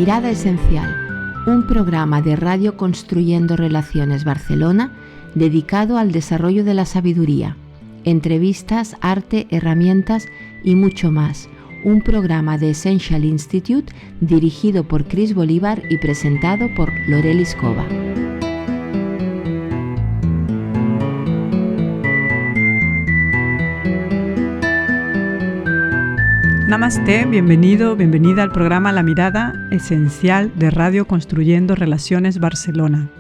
Mirada Esencial, un programa de Radio Construyendo Relaciones Barcelona dedicado al desarrollo de la sabiduría, entrevistas, arte, herramientas y mucho más. Un programa de Essential Institute dirigido por Chris Bolívar y presentado por Lorelis Cova. Namaste, bienvenido, bienvenida al programa La Mirada Esencial de Radio Construyendo Relaciones Barcelona.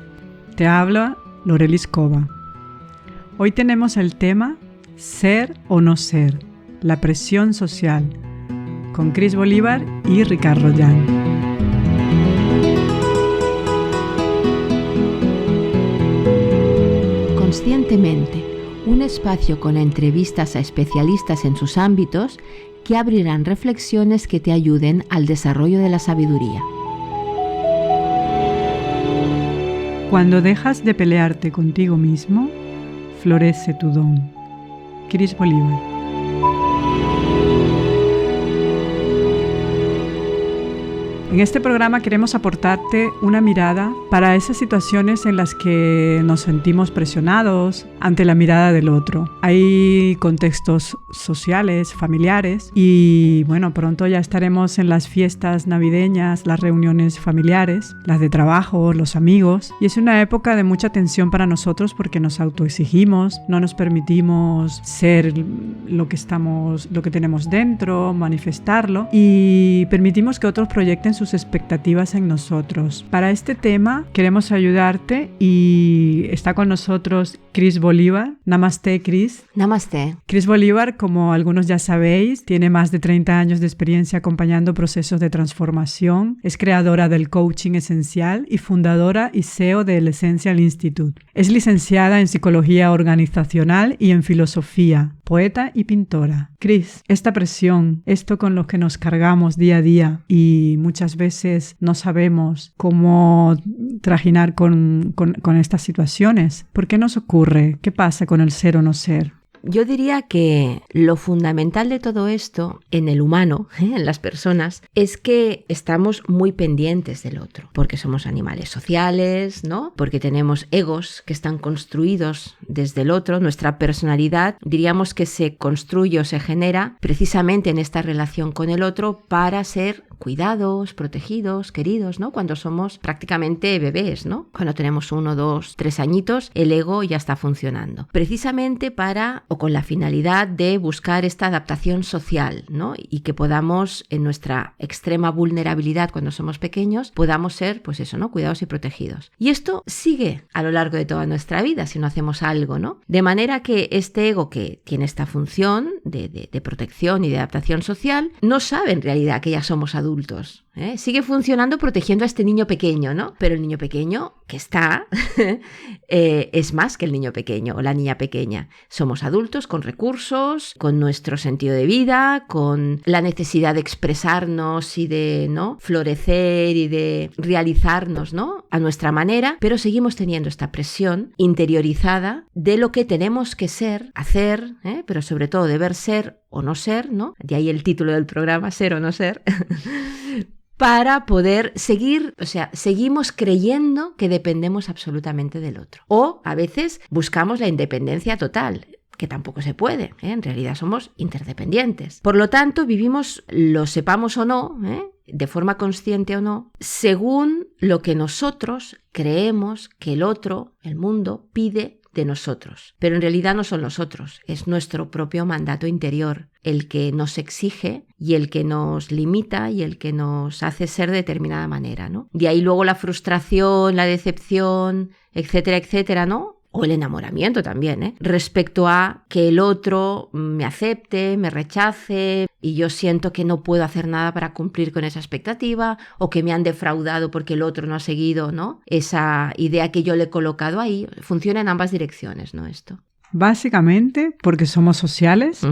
Te habla Lorelis Cova. Hoy tenemos el tema Ser o no ser, la presión social, con Chris Bolívar y Ricard Royan. Conscientemente, un espacio con entrevistas a especialistas en sus ámbitos que abrirán reflexiones que te ayuden al desarrollo de la sabiduría. Cuando dejas de pelearte contigo mismo, florece tu don. Chris Bolívar. En este programa queremos aportarte una mirada para esas situaciones en las que nos sentimos presionados ante la mirada del otro. Hay contextos sociales, familiares y bueno, pronto ya estaremos en las fiestas navideñas, las reuniones familiares, las de trabajo, los amigos, y es una época de mucha tensión para nosotros porque nos autoexigimos, no nos permitimos ser lo que tenemos dentro, manifestarlo y permitimos que otros proyecten sus expectativas en nosotros. Para este tema queremos ayudarte y está con nosotros Chris Bolívar. Namaste, Chris. Namaste. Chris Bolívar, como algunos ya sabéis, tiene más de 30 años de experiencia acompañando procesos de transformación. Es creadora del coaching esencial y fundadora y CEO del Essential Institute. Es licenciada en psicología organizacional y en filosofía, poeta y pintora. Chris, esta presión, esto con lo que nos cargamos día a día y muchas veces no sabemos cómo trajinar con estas situaciones. ¿Por qué nos ocurre? ¿Qué pasa con el ser o no ser? Yo diría que lo fundamental de todo esto en el humano, en las personas, es que estamos muy pendientes del otro, porque somos animales sociales, ¿no? Porque tenemos egos que están construidos desde el otro. Nuestra personalidad, diríamos que se construye o se genera precisamente en esta relación con el otro para ser cuidados, protegidos, queridos, ¿no? Cuando somos prácticamente bebés, ¿no? Cuando tenemos 1, 2, 3 añitos, el ego ya está funcionando. Precisamente para o con la finalidad de buscar esta adaptación social, ¿no? Y que podamos, en nuestra extrema vulnerabilidad cuando somos pequeños, podamos ser, pues eso, ¿no? Cuidados y protegidos. Y esto sigue a lo largo de toda nuestra vida si no hacemos algo, ¿no? De manera que este ego que tiene esta función de protección y de adaptación social, no sabe en realidad que ya somos adultos. Sigue funcionando protegiendo a este niño pequeño, ¿no? Pero el niño pequeño que está es más que el niño pequeño o la niña pequeña. Somos adultos con recursos, con nuestro sentido de vida, con la necesidad de expresarnos y de, ¿no?, florecer y de realizarnos, ¿no?, a nuestra manera, pero seguimos teniendo esta presión interiorizada de lo que tenemos que ser, hacer, pero sobre todo deber ser o no ser, ¿no? De ahí el título del programa, Ser o no ser, para poder seguir, o sea, seguimos creyendo que dependemos absolutamente del otro. O a veces buscamos la independencia total, que tampoco se puede, en realidad somos interdependientes. Por lo tanto, vivimos, lo sepamos o no, de forma consciente o no, según lo que nosotros creemos que el otro, el mundo, pide de nosotros. Pero en realidad no son nosotros, es nuestro propio mandato interior el que nos exige y el que nos limita y el que nos hace ser de determinada manera, ¿no? De ahí luego la frustración, la decepción, etcétera, etcétera, ¿no? O el enamoramiento también, respecto a que el otro me acepte, me rechace y yo siento que no puedo hacer nada para cumplir con esa expectativa o que me han defraudado porque el otro no ha seguido, ¿no?, esa idea que yo le he colocado ahí. Funciona en ambas direcciones, ¿no?, esto. Básicamente porque somos sociales,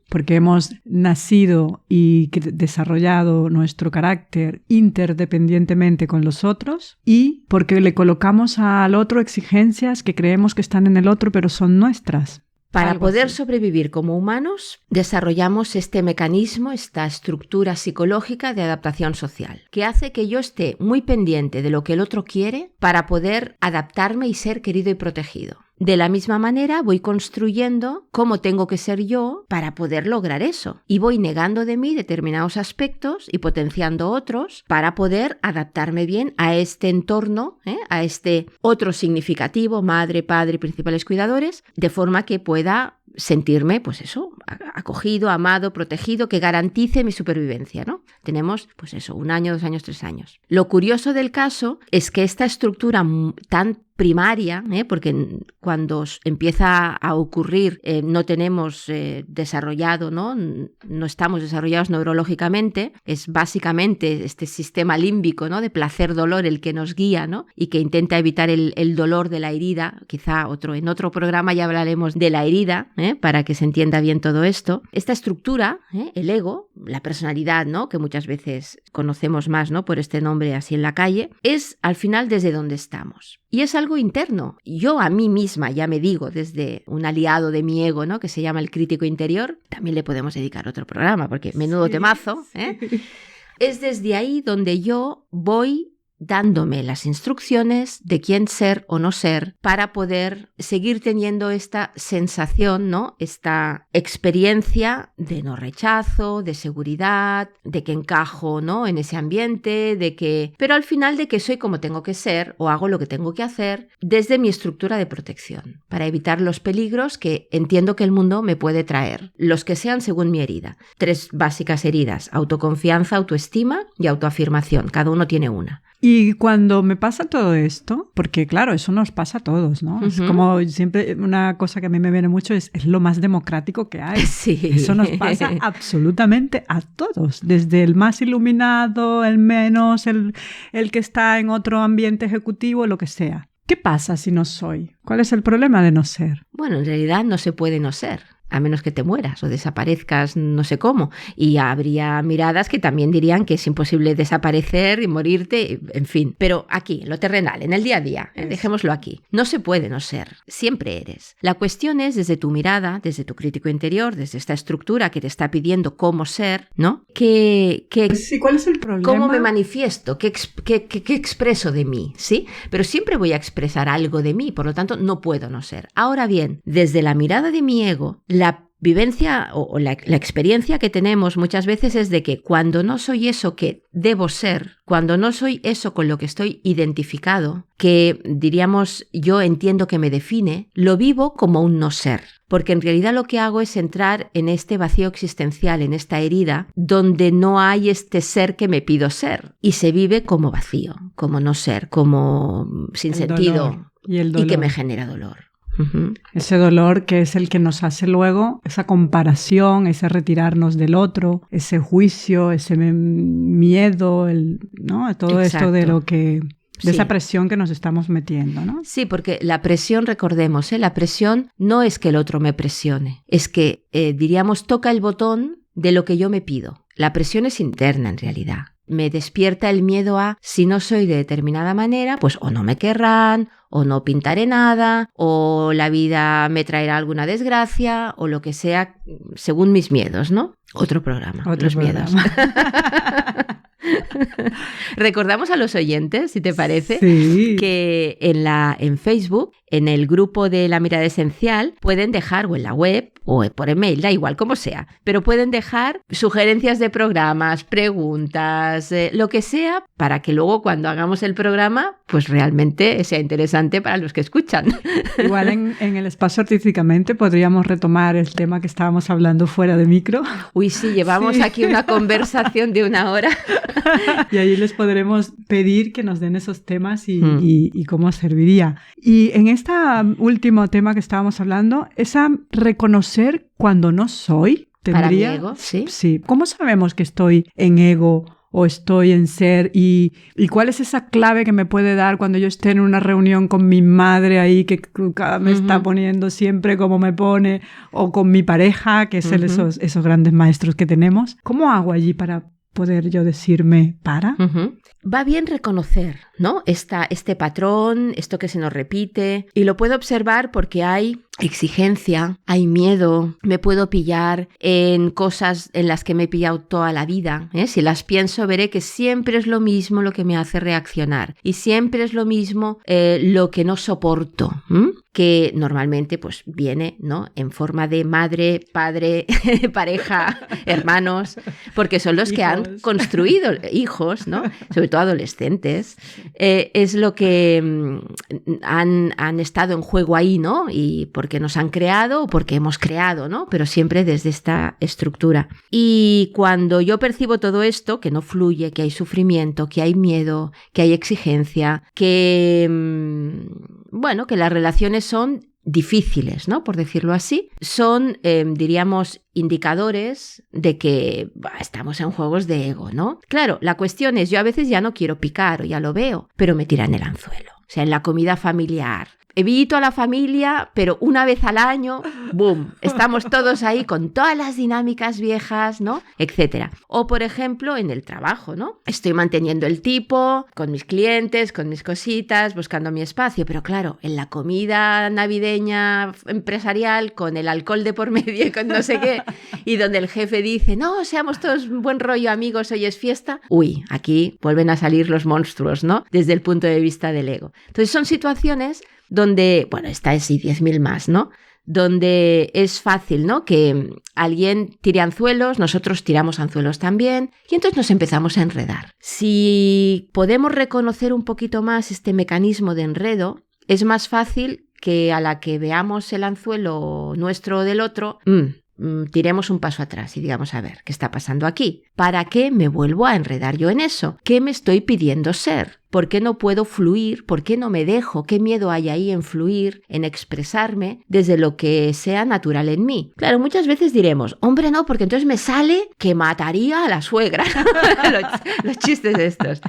porque hemos nacido y desarrollado nuestro carácter interdependientemente con los otros y porque le colocamos al otro exigencias que creemos que están en el otro pero son nuestras. Para poder sobrevivir como humanos, desarrollamos este mecanismo, esta estructura psicológica de adaptación social, que hace que yo esté muy pendiente de lo que el otro quiere para poder adaptarme y ser querido y protegido. De la misma manera voy construyendo cómo tengo que ser yo para poder lograr eso. Y voy negando de mí determinados aspectos y potenciando otros para poder adaptarme bien a este entorno, a este otro significativo, madre, padre, principales cuidadores, de forma que pueda sentirme, pues eso, acogido, amado, protegido, que garantice mi supervivencia, ¿no? Tenemos, pues eso, 1 año, 2 años, 3 años. Lo curioso del caso es que esta estructura tan primaria, porque cuando empieza a ocurrir no tenemos desarrollado, no estamos desarrollados neurológicamente, es básicamente este sistema límbico, ¿no?, de placer-dolor el que nos guía, ¿no?, y que intenta evitar el dolor de la herida. Quizá en otro programa ya hablaremos de la herida, para que se entienda bien todo esto. Esta estructura, el ego, la personalidad, ¿no?, que muchas veces conocemos más, ¿no?, por este nombre así en la calle, es al final desde donde estamos. Y es algo interno. Yo a mí misma ya me digo, desde un aliado de mi ego, ¿no?, que se llama el crítico interior, también le podemos dedicar otro programa, porque menudo temazo, Es desde ahí donde yo voy dándome las instrucciones de quién ser o no ser para poder seguir teniendo esta sensación, ¿no?, esta experiencia de no rechazo, de seguridad, de que encajo, ¿no?, en ese ambiente, pero al final de que soy como tengo que ser o hago lo que tengo que hacer desde mi estructura de protección, para evitar los peligros que entiendo que el mundo me puede traer, los que sean según mi herida. 3 básicas heridas: autoconfianza, autoestima y autoafirmación. Cada uno tiene una. Y cuando me pasa todo esto, porque claro, eso nos pasa a todos, ¿no? Uh-huh. Es como siempre, una cosa que a mí me viene mucho es lo más democrático que hay. Sí. Eso nos pasa absolutamente a todos, desde el más iluminado, el menos, el que está en otro ambiente ejecutivo, lo que sea. ¿Qué pasa si no soy? ¿Cuál es el problema de no ser? Bueno, en realidad no se puede no ser, a menos que te mueras o desaparezcas no sé cómo. Y habría miradas que también dirían que es imposible desaparecer y morirte, en fin. Pero aquí, en lo terrenal, en el día a día, dejémoslo aquí. No se puede no ser, siempre eres. La cuestión es, desde tu mirada, desde tu crítico interior, desde esta estructura que te está pidiendo cómo ser, ¿no? Sí, ¿cuál es el problema? ¿Cómo me manifiesto? ¿Qué expreso de mí? ¿Sí? Pero siempre voy a expresar algo de mí, por lo tanto, no puedo no ser. Ahora bien, desde la mirada de mi ego, la vivencia o la experiencia que tenemos muchas veces es de que cuando no soy eso que debo ser, cuando no soy eso con lo que estoy identificado, que diríamos yo entiendo que me define, lo vivo como un no ser. Porque en realidad lo que hago es entrar en este vacío existencial, en esta herida, donde no hay este ser que me pido ser. Y se vive como vacío, como no ser, como sin sentido. Y que me genera dolor. Uh-huh. Ese dolor que es el que nos hace luego esa comparación, ese retirarnos del otro, ese juicio, ese miedo, ¿no? Todo esto de lo que... de esa presión que nos estamos metiendo, ¿no? Sí, porque la presión, recordemos, la presión no es que el otro me presione, es que, diríamos, toca el botón de lo que yo me pido. La presión es interna en realidad. Me despierta el miedo a, si no soy de determinada manera, pues o no me querrán, o no pintaré nada, o la vida me traerá alguna desgracia, o lo que sea, según mis miedos, ¿no? Otro programa, los miedos. Recordamos a los oyentes, si te parece, que en Facebook, en el grupo de La Mirada Esencial, pueden dejar, o en la web, o por email, da igual, como sea, pero pueden dejar sugerencias de programas, preguntas, lo que sea, para que luego cuando hagamos el programa, pues realmente sea interesante para los que escuchan. Igual en el espacio artísticamente podríamos retomar el tema que estábamos hablando fuera de micro. Uy, sí, llevamos aquí una conversación de 1 hora. Y ahí les podremos pedir que nos den esos temas y cómo serviría. Y en este último tema que estábamos hablando, es a reconocer cuando no soy. Para mi ego, sí. Sí. ¿Cómo sabemos que estoy en ego o estoy en ser? ¿Y cuál es esa clave que me puede dar cuando yo esté en una reunión con mi madre ahí que me está poniendo siempre como me pone, o con mi pareja, que es esos grandes maestros que tenemos? ¿Cómo hago allí para poder yo decirme para? Va bien reconocer ¿no? Este patrón, esto que se nos repite, y lo puedo observar porque hay exigencia, hay miedo, me puedo pillar en cosas en las que me he pillado toda la vida, ¿eh? Si las pienso veré que siempre es lo mismo lo que me hace reaccionar y siempre es lo mismo lo que no soporto, que normalmente pues viene, ¿no? En forma de madre, padre, pareja, hermanos, porque son los que han construido hijos, ¿no? Sobre todo adolescentes, es lo que han estado en juego ahí, ¿no? Y porque nos han creado o porque hemos creado, ¿no? Pero siempre desde esta estructura. Y cuando yo percibo todo esto, que no fluye, que hay sufrimiento, que hay miedo, que hay exigencia, que, bueno, que las relaciones son difíciles, ¿no? Por decirlo así, son, diríamos, indicadores de que estamos en juegos de ego, ¿no? Claro, la cuestión es, yo a veces ya no quiero picar o ya lo veo, pero me tiran el anzuelo. O sea, en la comida familiar. Evito a la familia, pero una vez al año, ¡boom!, estamos todos ahí con todas las dinámicas viejas, ¿no? Etcétera. O, por ejemplo, en el trabajo, ¿no? Estoy manteniendo el tipo, con mis clientes, con mis cositas, buscando mi espacio, pero claro, en la comida navideña empresarial, con el alcohol de por medio y con no sé qué, y donde el jefe dice, no, seamos todos buen rollo amigos, hoy es fiesta, uy, aquí vuelven a salir los monstruos, ¿no? Desde el punto de vista del ego. Entonces son situaciones donde, bueno, esta es y 10.000 más, ¿no? Donde es fácil, ¿no? Que alguien tire anzuelos, nosotros tiramos anzuelos también, y entonces nos empezamos a enredar. Si podemos reconocer un poquito más este mecanismo de enredo, es más fácil que a la que veamos el anzuelo nuestro o del otro, tiremos un paso atrás y digamos, a ver, ¿qué está pasando aquí? ¿Para qué me vuelvo a enredar yo en eso? ¿Qué me estoy pidiendo ser? ¿Por qué no puedo fluir? ¿Por qué no me dejo? ¿Qué miedo hay ahí en fluir, en expresarme desde lo que sea natural en mí? Claro, muchas veces diremos, hombre, no, porque entonces me sale que mataría a la suegra. los chistes estos.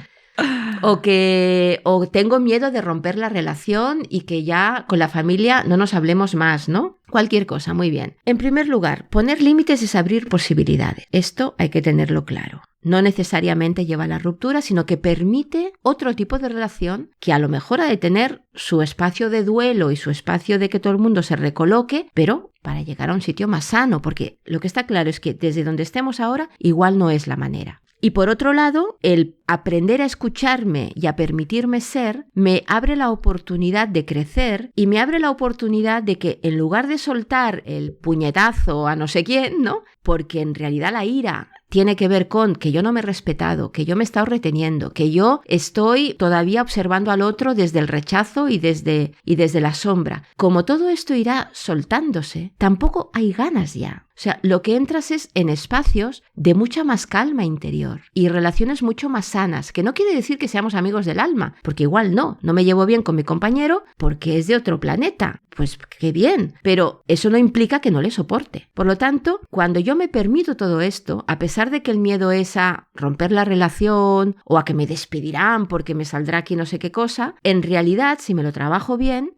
O tengo miedo de romper la relación y que ya con la familia no nos hablemos más, ¿no? Cualquier cosa, muy bien. En primer lugar, poner límites es abrir posibilidades. Esto hay que tenerlo claro. No necesariamente lleva a la ruptura, sino que permite otro tipo de relación que a lo mejor ha de tener su espacio de duelo y su espacio de que todo el mundo se recoloque, pero para llegar a un sitio más sano, porque lo que está claro es que desde donde estemos ahora, igual no es la manera. Y por otro lado, el aprender a escucharme y a permitirme ser me abre la oportunidad de crecer y me abre la oportunidad de que en lugar de soltar el puñetazo a no sé quién, ¿no? Porque en realidad la ira tiene que ver con que yo no me he respetado, que yo me he estado reteniendo, que yo estoy todavía observando al otro desde el rechazo y desde la sombra. Como todo esto irá soltándose, tampoco hay ganas ya. O sea, lo que entras es en espacios de mucha más calma interior y relaciones mucho más sanas, que no quiere decir que seamos amigos del alma, porque igual no me llevo bien con mi compañero porque es de otro planeta. Pues qué bien, pero eso no implica que no le soporte. Por lo tanto, cuando yo me permito todo esto, a pesar de que el miedo es a romper la relación o a que me despedirán porque me saldrá aquí no sé qué cosa, en realidad, si me lo trabajo bien,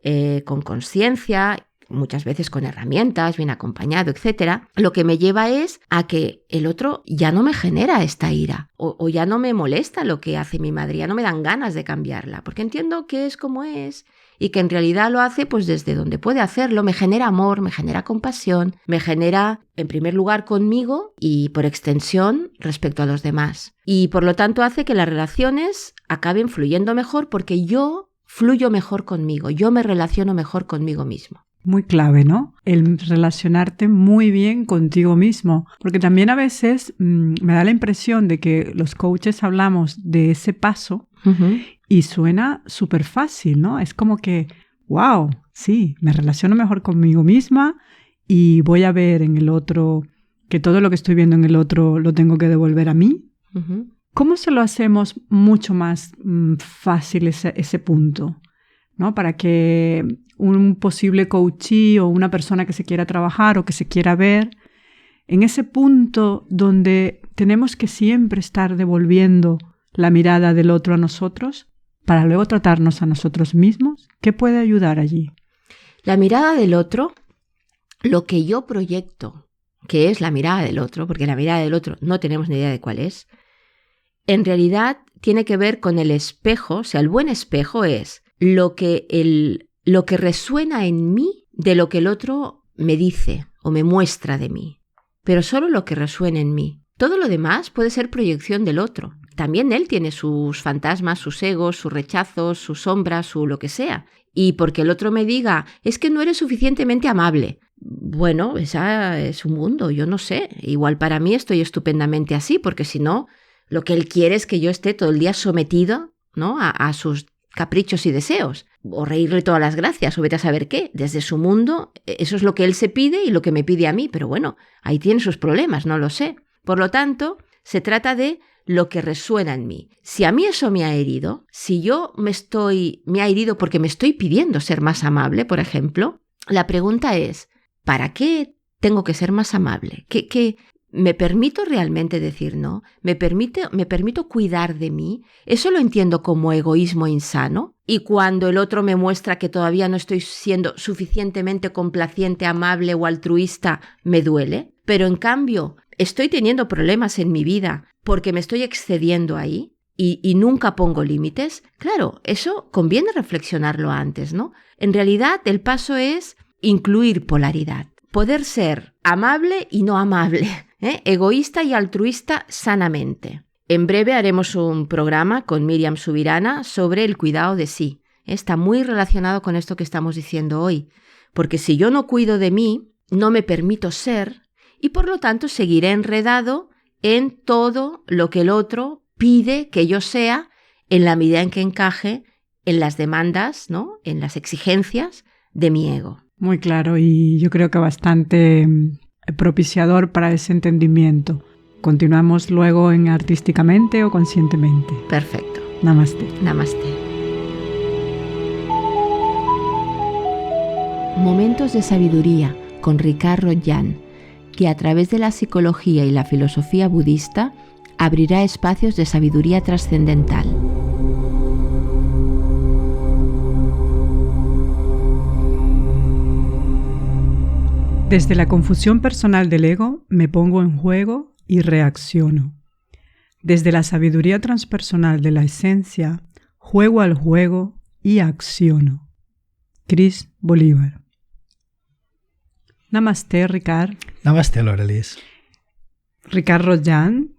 con conciencia, muchas veces con herramientas, bien acompañado, etcétera, lo que me lleva es a que el otro ya no me genera esta ira o ya no me molesta lo que hace mi madre, ya no me dan ganas de cambiarla, porque entiendo que es como es y que en realidad lo hace pues desde donde puede hacerlo, me genera amor, me genera compasión, me genera en primer lugar conmigo y por extensión respecto a los demás. Y por lo tanto hace que las relaciones acaben fluyendo mejor porque yo fluyo mejor conmigo, yo me relaciono mejor conmigo mismo. Muy clave, ¿no? El relacionarte muy bien contigo mismo. Porque también a veces me da la impresión de que los coaches hablamos de ese paso y suena súper fácil, ¿no? Es como que, wow, sí, me relaciono mejor conmigo misma y voy a ver en el otro que todo lo que estoy viendo en el otro lo tengo que devolver a mí. ¿Cómo se lo hacemos mucho más fácil ese punto? ¿No? Para que un posible coachee o una persona que se quiera trabajar o que se quiera ver, en ese punto donde tenemos que siempre estar devolviendo la mirada del otro a nosotros para luego tratarnos a nosotros mismos, ¿qué puede ayudar allí? La mirada del otro, lo que yo proyecto, que es la mirada del otro, porque la mirada del otro no tenemos ni idea de cuál es, en realidad tiene que ver con el espejo. O sea, el buen espejo es lo que resuena en mí de lo que el otro me dice o me muestra de mí. Pero solo lo que resuena en mí. Todo lo demás puede ser proyección del otro. También él tiene sus fantasmas, sus egos, sus rechazos, sus sombras, su lo que sea. Y porque el otro me diga, es que no eres suficientemente amable. Bueno, esa es un mundo, yo no sé. Igual para mí estoy estupendamente así, porque si no, lo que él quiere es que yo esté todo el día sometido, ¿no?, a sus caprichos y deseos. O reírle todas las gracias, o vete a saber qué. Desde su mundo, eso es lo que él se pide y lo que me pide a mí. Pero bueno, ahí tiene sus problemas, no lo sé. Por lo tanto, se trata de lo que resuena en mí. Si a mí eso me ha herido, si yo me ha herido porque me estoy pidiendo ser más amable, por ejemplo, la pregunta es, ¿para qué tengo que ser más amable? ¿Qué me permito realmente decir no? ¿Me permito cuidar de mí? ¿Eso lo entiendo como egoísmo insano? Y cuando el otro me muestra que todavía no estoy siendo suficientemente complaciente, amable o altruista, me duele. Pero en cambio, estoy teniendo problemas en mi vida porque me estoy excediendo ahí y nunca pongo límites. Claro, eso conviene reflexionarlo antes, ¿no? En realidad, el paso es incluir polaridad. Poder ser amable y no amable, egoísta y altruista sanamente. En breve haremos un programa con Míriam Subirana sobre el cuidado de sí. Está muy relacionado con esto que estamos diciendo hoy. Porque si yo no cuido de mí, no me permito ser y por lo tanto seguiré enredado en todo lo que el otro pide que yo sea en la medida en que encaje en las demandas, ¿no?, en las exigencias de mi ego. Muy claro, y yo creo que bastante propiciador para ese entendimiento. Continuamos luego en Artísticamente o Conscientemente. Perfecto. Namaste. Namaste. Momentos de sabiduría con Ricard Rodjan, que a través de la psicología y la filosofía budista abrirá espacios de sabiduría trascendental. Desde la confusión personal del ego me pongo en juego y reacciono. Desde la sabiduría transpersonal de la esencia, juego al juego y acciono. Cris Bolívar. Namaste, Ricard. Namaste, Lorelis. Ricard Rodjan,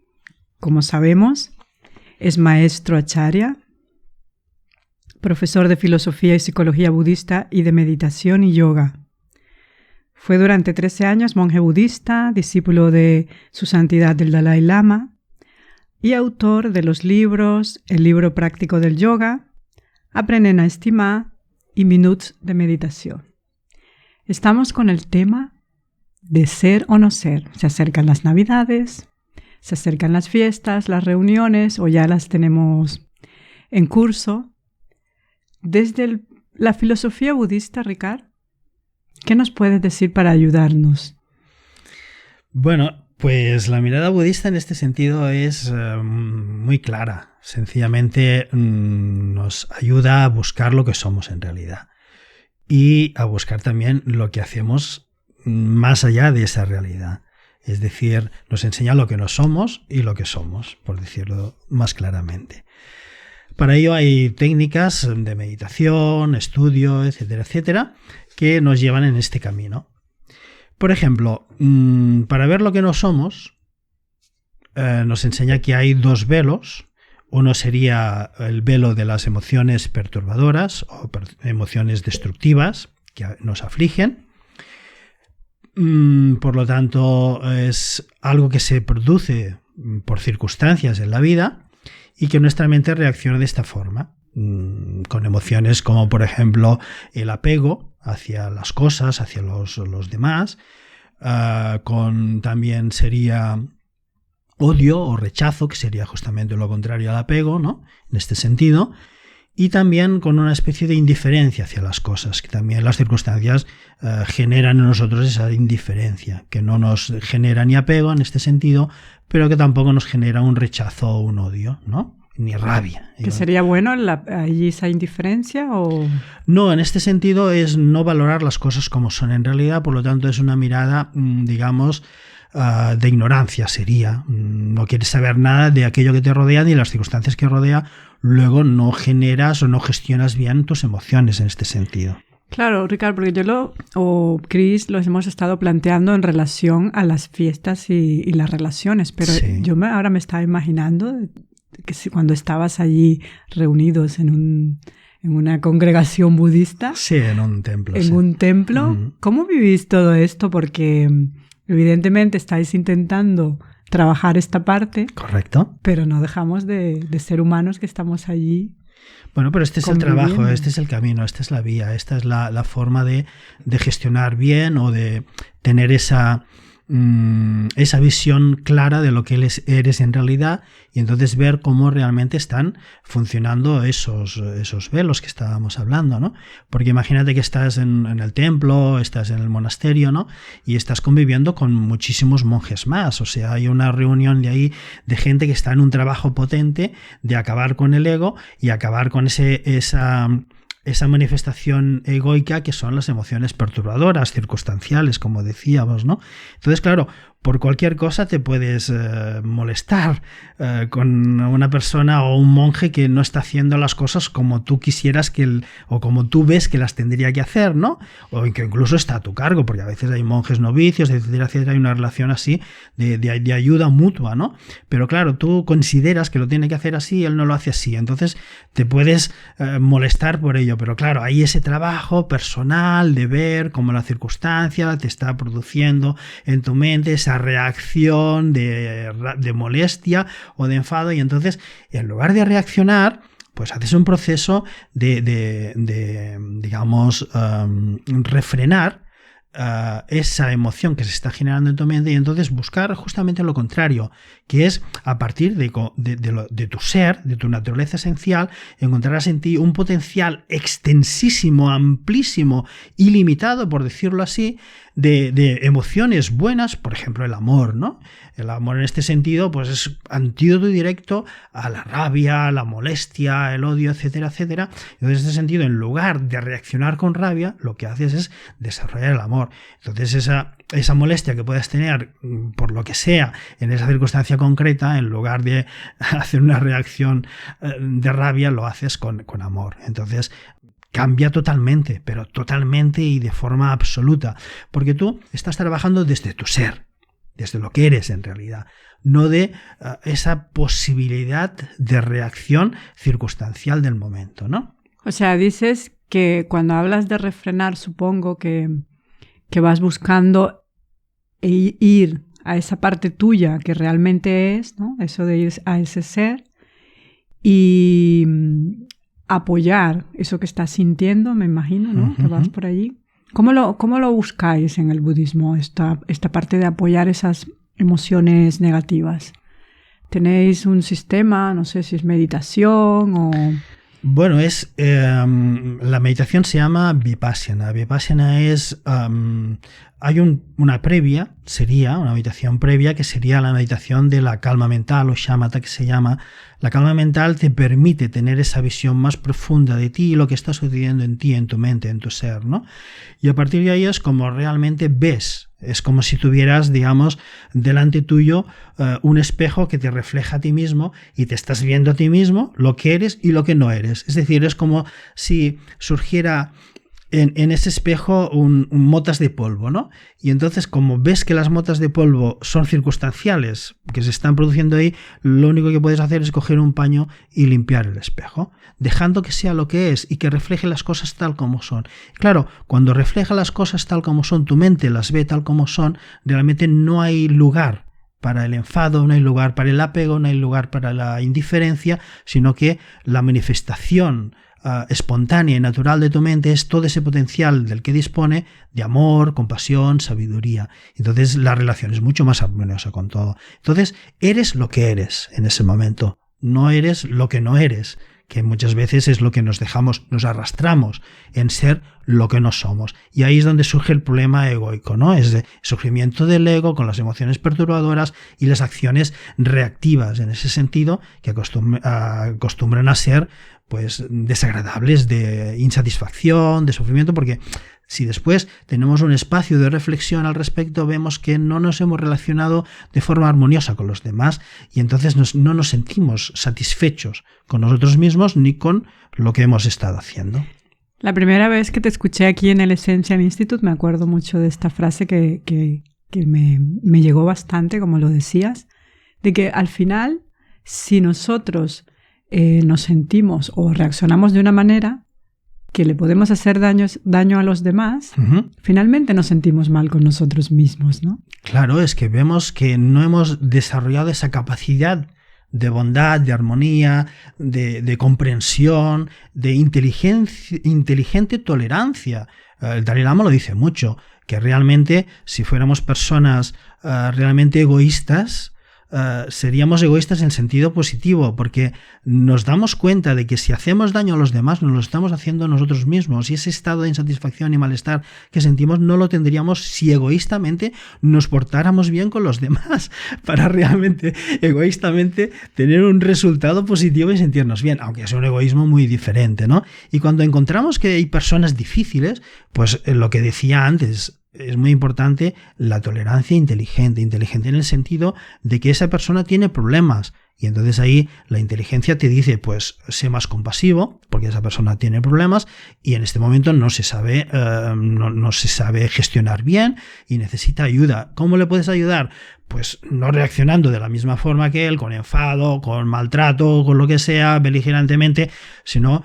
como sabemos, es maestro acharya, profesor de filosofía y psicología budista y de meditación y yoga. Fue durante 13 años monje budista, discípulo de Su Santidad el Dalai Lama y autor de los libros El libro práctico del yoga, Aprenen a estimar y Minuts de meditación. Estamos con el tema de ser o no ser. Se acercan las Navidades, se acercan las fiestas, las reuniones o ya las tenemos en curso. Desde la filosofía budista, Ricard, ¿qué nos puedes decir para ayudarnos? Bueno, pues la mirada budista en este sentido es muy clara. Sencillamente nos ayuda a buscar lo que somos en realidad y a buscar también lo que hacemos más allá de esa realidad. Es decir, nos enseña lo que no somos y lo que somos, por decirlo más claramente. Para ello hay técnicas de meditación, estudio, etcétera, etcétera, que nos llevan en este camino. Por ejemplo, para ver lo que no somos, nos enseña que hay dos velos. Uno sería el velo de las emociones perturbadoras o emociones destructivas que nos afligen. Por lo tanto, es algo que se produce por circunstancias en la vida y que nuestra mente reacciona de esta forma, con emociones como, por ejemplo, el apego hacia las cosas, hacia los demás, también sería odio o rechazo, que sería justamente lo contrario al apego, ¿no?, en este sentido, y también con una especie de indiferencia hacia las cosas, que también las circunstancias generan en nosotros esa indiferencia, que no nos genera ni apego en este sentido, pero que tampoco nos genera un rechazo o un odio, ¿no?, ni rabia. ¿Que sería bueno allí esa indiferencia o...? No, en este sentido es no valorar las cosas como son en realidad, por lo tanto es una mirada, digamos, de ignorancia sería. No quieres saber nada de aquello que te rodea ni de las circunstancias que rodea, luego no generas o no gestionas bien tus emociones en este sentido. Claro, Ricardo, porque yo o Chris los hemos estado planteando en relación a las fiestas y las relaciones, pero Sí. yo ahora me estaba imaginando que cuando estabas allí reunidos en una congregación budista, Sí, en un templo. en sí. un templo, ¿cómo vivís todo esto? Porque evidentemente estáis intentando trabajar esta parte, Correcto. pero no dejamos de ser humanos que estamos allí. Bueno, pero este es el Conviviendo. trabajo, este es el camino, esta es la vía, esta es la forma de gestionar bien o de tener esa visión clara de lo que eres en realidad, y entonces ver cómo realmente están funcionando esos velos que estábamos hablando, ¿no? Porque imagínate que estás en el templo, estás en el monasterio, ¿no? Y estás conviviendo con muchísimos monjes más, o sea, hay una reunión de ahí de gente que está en un trabajo potente de acabar con el ego y acabar con esa manifestación egoica que son las emociones perturbadoras, circunstanciales, como decíamos, ¿no? Entonces, claro, por cualquier cosa te puedes molestar con una persona o un monje que no está haciendo las cosas como tú quisieras o como tú ves que las tendría que hacer, ¿no? O que incluso está a tu cargo, porque a veces hay monjes novicios, etcétera, etcétera, hay una relación así de ayuda mutua, ¿no? Pero claro, tú consideras que lo tiene que hacer así y él no lo hace así, entonces te puedes molestar por ello, pero claro, hay ese trabajo personal de ver cómo la circunstancia te está produciendo en tu mente esa reacción de molestia o de enfado, y entonces en lugar de reaccionar, pues haces un proceso de digamos, refrenar esa emoción que se está generando en tu mente, y entonces buscar justamente lo contrario, que es a partir de tu ser, de tu naturaleza esencial, encontrarás en ti un potencial extensísimo, amplísimo, ilimitado, por decirlo así, de emociones buenas, por ejemplo el amor, ¿no? El amor en este sentido pues es antídoto directo a la rabia, a la molestia, el odio, etcétera, etcétera. Entonces, en este sentido, en lugar de reaccionar con rabia, lo que haces es desarrollar el amor. Entonces, esa molestia que puedas tener por lo que sea en esa circunstancia concreta, en lugar de hacer una reacción de rabia, lo haces con amor. Entonces, cambia totalmente, pero totalmente y de forma absoluta, porque tú estás trabajando desde tu ser, desde lo que eres en realidad, no de esa posibilidad de reacción circunstancial del momento, ¿no? O sea, dices que cuando hablas de refrenar, supongo que vas buscando ir a esa parte tuya que realmente es, ¿no? Eso de ir a ese ser y apoyar eso que estás sintiendo, me imagino, ¿no? Que vas por allí. ¿Cómo lo buscáis en el budismo, esta parte de apoyar esas emociones negativas? ¿Tenéis un sistema, no sé si es meditación o...? Bueno, la meditación se llama Vipassana. Vipassana es... hay una previa, sería una meditación previa, que sería la meditación de la calma mental, o shamatha, que se llama. La calma mental te permite tener esa visión más profunda de ti y lo que está sucediendo en ti, en tu mente, en tu ser, ¿no? Y a partir de ahí es como realmente ves. Es como si tuvieras, digamos, delante tuyo un espejo que te refleja a ti mismo y te estás viendo a ti mismo, lo que eres y lo que no eres. Es decir, es como si surgiera en ese espejo motas de polvo, ¿no? Y entonces, como ves que las motas de polvo son circunstanciales, que se están produciendo ahí, lo único que puedes hacer es coger un paño y limpiar el espejo, dejando que sea lo que es y que refleje las cosas tal como son. Claro, cuando refleja las cosas tal como son, tu mente las ve tal como son, realmente no hay lugar para el enfado, no hay lugar para el apego, no hay lugar para la indiferencia, sino que la manifestación espontánea y natural de tu mente es todo ese potencial del que dispone de amor, compasión, sabiduría. Entonces la relación es mucho más armoniosa con todo. Entonces eres lo que eres en ese momento, no eres lo que no eres, que muchas veces es lo que nos arrastramos en ser lo que no somos. Y ahí es donde surge el problema egoico, ¿no? Es el sufrimiento del ego con las emociones perturbadoras y las acciones reactivas en ese sentido que acostumbran a ser pues desagradables, de insatisfacción, de sufrimiento, porque Si después tenemos un espacio de reflexión al respecto, vemos que no nos hemos relacionado de forma armoniosa con los demás y entonces no nos sentimos satisfechos con nosotros mismos ni con lo que hemos estado haciendo. La primera vez que te escuché aquí en el Essential Institute me acuerdo mucho de esta frase que me llegó bastante, como lo decías, de que al final, si nosotros nos sentimos o reaccionamos de una manera que le podemos hacer daño a los demás, finalmente nos sentimos mal con nosotros mismos, ¿no? Claro, es que vemos que no hemos desarrollado esa capacidad de bondad, de armonía, de comprensión, de inteligente tolerancia. El Dalai Lama lo dice mucho, que realmente si fuéramos personas realmente egoístas, seríamos egoístas en sentido positivo, porque nos damos cuenta de que si hacemos daño a los demás nos lo estamos haciendo a nosotros mismos, y ese estado de insatisfacción y malestar que sentimos no lo tendríamos si egoístamente nos portáramos bien con los demás, para realmente egoístamente tener un resultado positivo y sentirnos bien, aunque es un egoísmo muy diferente, ¿no? Y cuando encontramos que hay personas difíciles, pues lo que decía antes, es muy importante la tolerancia inteligente en el sentido de que esa persona tiene problemas y entonces ahí la inteligencia te dice, pues sé más compasivo porque esa persona tiene problemas y en este momento no se sabe gestionar bien y necesita ayuda. ¿Cómo le puedes ayudar? Pues no reaccionando de la misma forma que él, con enfado, con maltrato, con lo que sea, beligerantemente, sino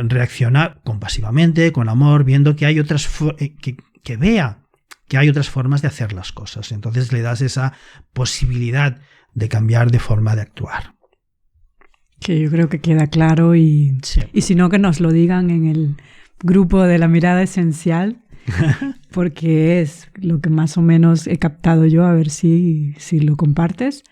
reaccionar compasivamente, con amor, viendo que hay otras que vea que hay otras formas de hacer las cosas. Entonces le das esa posibilidad de cambiar de forma de actuar. Que yo creo que queda claro y si no, que nos lo digan en el grupo de la mirada esencial, porque es lo que más o menos he captado yo, a ver si lo compartes.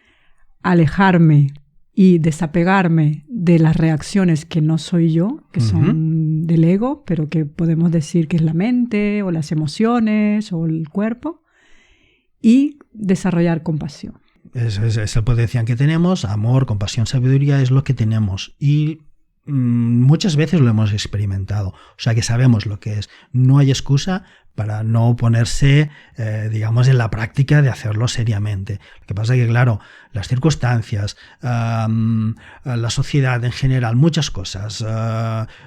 Alejarme y desapegarme de las reacciones que no soy yo, que son del ego, pero que podemos decir que es la mente o las emociones o el cuerpo, y desarrollar compasión. Es el potencial que tenemos, amor, compasión, sabiduría es lo que tenemos y muchas veces lo hemos experimentado, o sea que sabemos lo que es. No hay excusa para no ponerse, digamos, en la práctica de hacerlo seriamente. Lo que pasa es que, claro, las circunstancias, la sociedad en general, muchas cosas,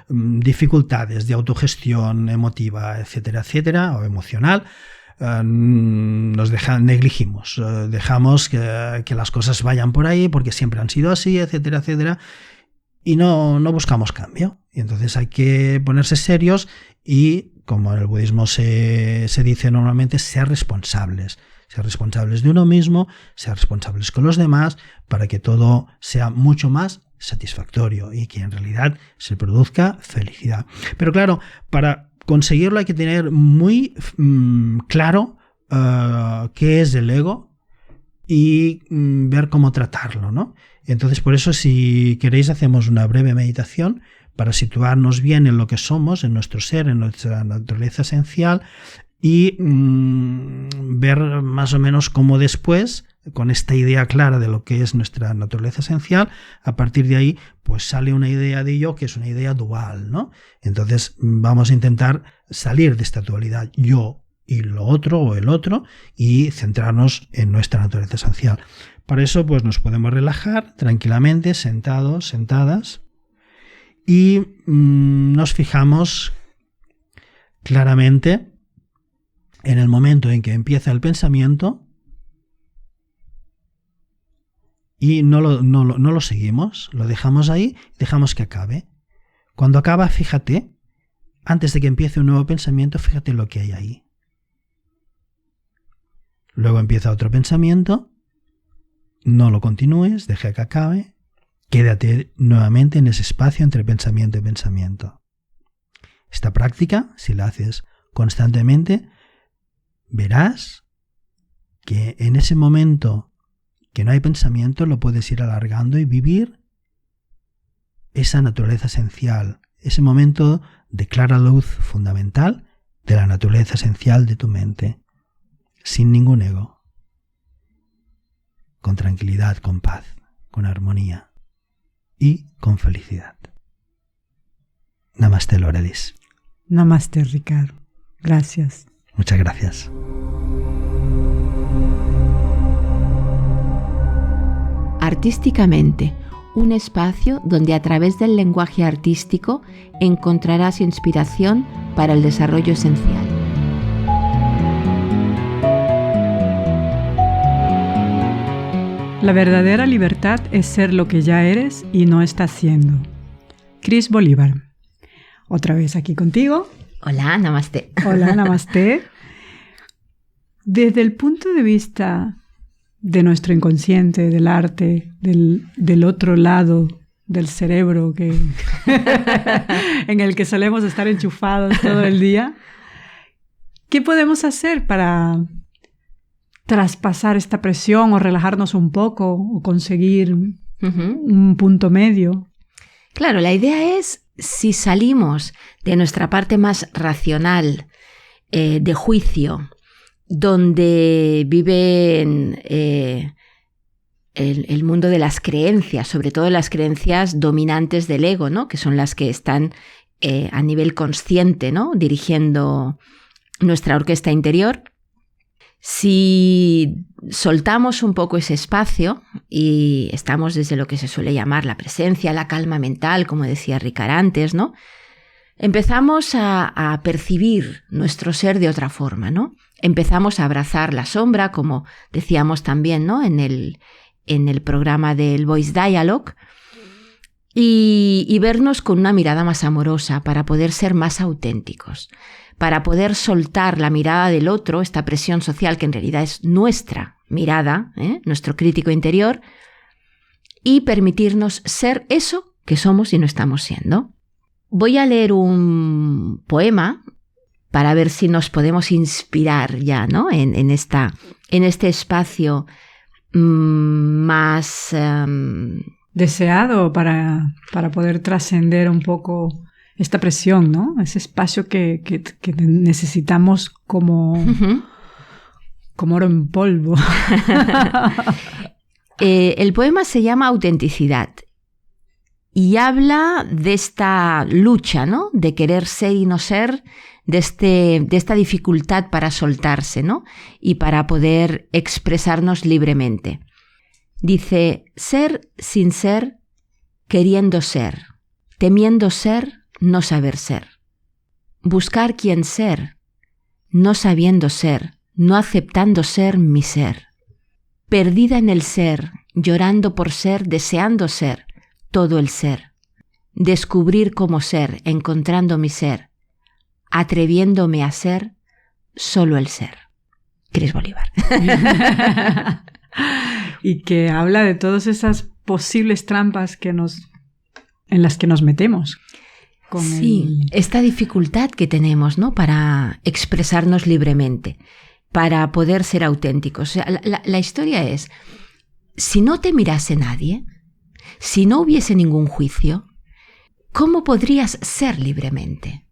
dificultades de autogestión emotiva, etcétera, etcétera, o emocional, negligimos, dejamos que las cosas vayan por ahí porque siempre han sido así, etcétera, etcétera, y no buscamos cambio. Y entonces hay que ponerse serios y, como en el budismo se dice normalmente, ser responsables de uno mismo, ser responsables con los demás, para que todo sea mucho más satisfactorio y que en realidad se produzca felicidad. Pero claro, para conseguirlo hay que tener muy claro qué es el ego y ver cómo tratarlo, ¿no? Entonces, por eso, si queréis, hacemos una breve meditación para situarnos bien en lo que somos, en nuestro ser, en nuestra naturaleza esencial, y ver más o menos cómo después, con esta idea clara de lo que es nuestra naturaleza esencial, a partir de ahí pues sale una idea de yo que es una idea dual, ¿no? Entonces vamos a intentar salir de esta dualidad, yo y lo otro o el otro, y centrarnos en nuestra naturaleza esencial. Para eso pues nos podemos relajar tranquilamente, sentados, sentadas, y nos fijamos claramente en el momento en que empieza el pensamiento y no lo seguimos, lo dejamos ahí, dejamos que acabe. Cuando acaba, fíjate, antes de que empiece un nuevo pensamiento, fíjate lo que hay ahí. Luego empieza otro pensamiento, no lo continúes, deja que acabe, quédate nuevamente en ese espacio entre pensamiento y pensamiento. Esta práctica, si la haces constantemente, verás que en ese momento que no hay pensamiento lo puedes ir alargando y vivir esa naturaleza esencial, ese momento de clara luz fundamental de la naturaleza esencial de tu mente, sin ningún ego, con tranquilidad, con paz, con armonía y con felicidad. Namaste, Lorelis. Namaste, Ricardo. Gracias. Muchas gracias. Artísticamente, un espacio donde a través del lenguaje artístico encontrarás inspiración para el desarrollo esencial. La verdadera libertad es ser lo que ya eres y no estás siendo. Cris Bolívar. Otra vez aquí contigo. Hola, namaste. Hola, namaste. Desde el punto de vista de nuestro inconsciente, del arte, del otro lado del cerebro en el que solemos estar enchufados todo el día, ¿qué podemos hacer para traspasar esta presión o relajarnos un poco o conseguir un punto medio? Claro, la idea es, si salimos de nuestra parte más racional, de juicio, donde viven el mundo de las creencias, sobre todo las creencias dominantes del ego, ¿no? Que son las que están a nivel consciente, ¿no? Dirigiendo nuestra orquesta interior. Si soltamos un poco ese espacio y estamos desde lo que se suele llamar la presencia, la calma mental, como decía Ricard antes, ¿no? Empezamos a percibir nuestro ser de otra forma, ¿no? Empezamos a abrazar la sombra, como decíamos también, ¿no? En el programa del Voice Dialogue, y vernos con una mirada más amorosa para poder ser más auténticos, para poder soltar la mirada del otro, esta presión social que en realidad es nuestra mirada, nuestro crítico interior, y permitirnos ser eso que somos y no estamos siendo. Voy a leer un poema para ver si nos podemos inspirar ya, ¿no? en este espacio más deseado para poder trascender un poco esta presión, ¿no? Ese espacio que necesitamos como oro en polvo. El poema se llama Autenticidad y habla de esta lucha, ¿no? De querer ser y no ser, de esta dificultad para soltarse, ¿no? Y para poder expresarnos libremente. Dice: ser sin ser, queriendo ser, temiendo ser, no saber ser. Buscar quién ser, no sabiendo ser, no aceptando ser mi ser. Perdida en el ser, llorando por ser, deseando ser, todo el ser. Descubrir cómo ser, encontrando mi ser, atreviéndome a ser solo el ser. Cris Bolívar. Y que habla de todas esas posibles trampas en las que nos metemos. Sí, esta dificultad que tenemos, ¿no? Para expresarnos libremente, para poder ser auténticos. O sea, la historia es, si no te mirase nadie, si no hubiese ningún juicio, ¿cómo podrías ser libremente?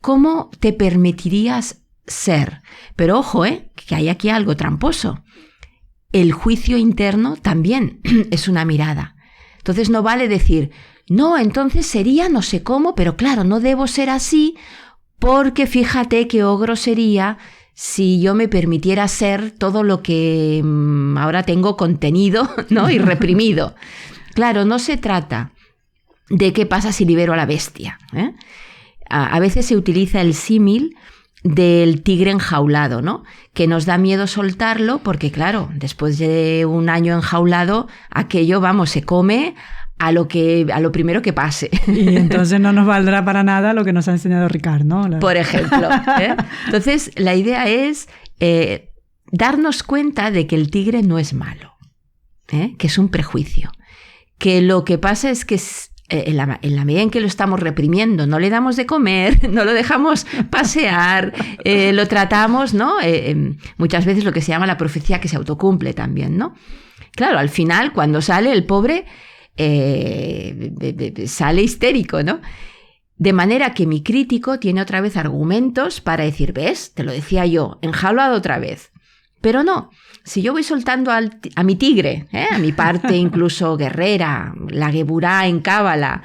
¿Cómo te permitirías ser? Pero ojo, que hay aquí algo tramposo. El juicio interno también es una mirada. Entonces no vale decir, no, entonces sería no sé cómo, pero claro, no debo ser así porque fíjate qué ogro sería si yo me permitiera ser todo lo que ahora tengo contenido, ¿no? Y reprimido. Claro, no se trata de qué pasa si libero a la bestia. A veces se utiliza el símil del tigre enjaulado, ¿no? Que nos da miedo soltarlo porque, claro, después de un año enjaulado, aquello, se come a lo primero que pase. Y entonces no nos valdrá para nada lo que nos ha enseñado Ricard, ¿no? Por ejemplo. Entonces, la idea es darnos cuenta de que el tigre no es malo, que es un prejuicio. Que lo que pasa es que en la medida en que lo estamos reprimiendo, no le damos de comer, no lo dejamos pasear, lo tratamos, ¿no? Muchas veces lo que se llama la profecía que se autocumple también, ¿no? Claro, al final, cuando sale el pobre, sale histérico, ¿no? De manera que mi crítico tiene otra vez argumentos para decir, ¿ves? Te lo decía yo, enjaulado otra vez. Pero no, si yo voy soltando a mi tigre, a mi parte incluso guerrera, la geburá en cábala,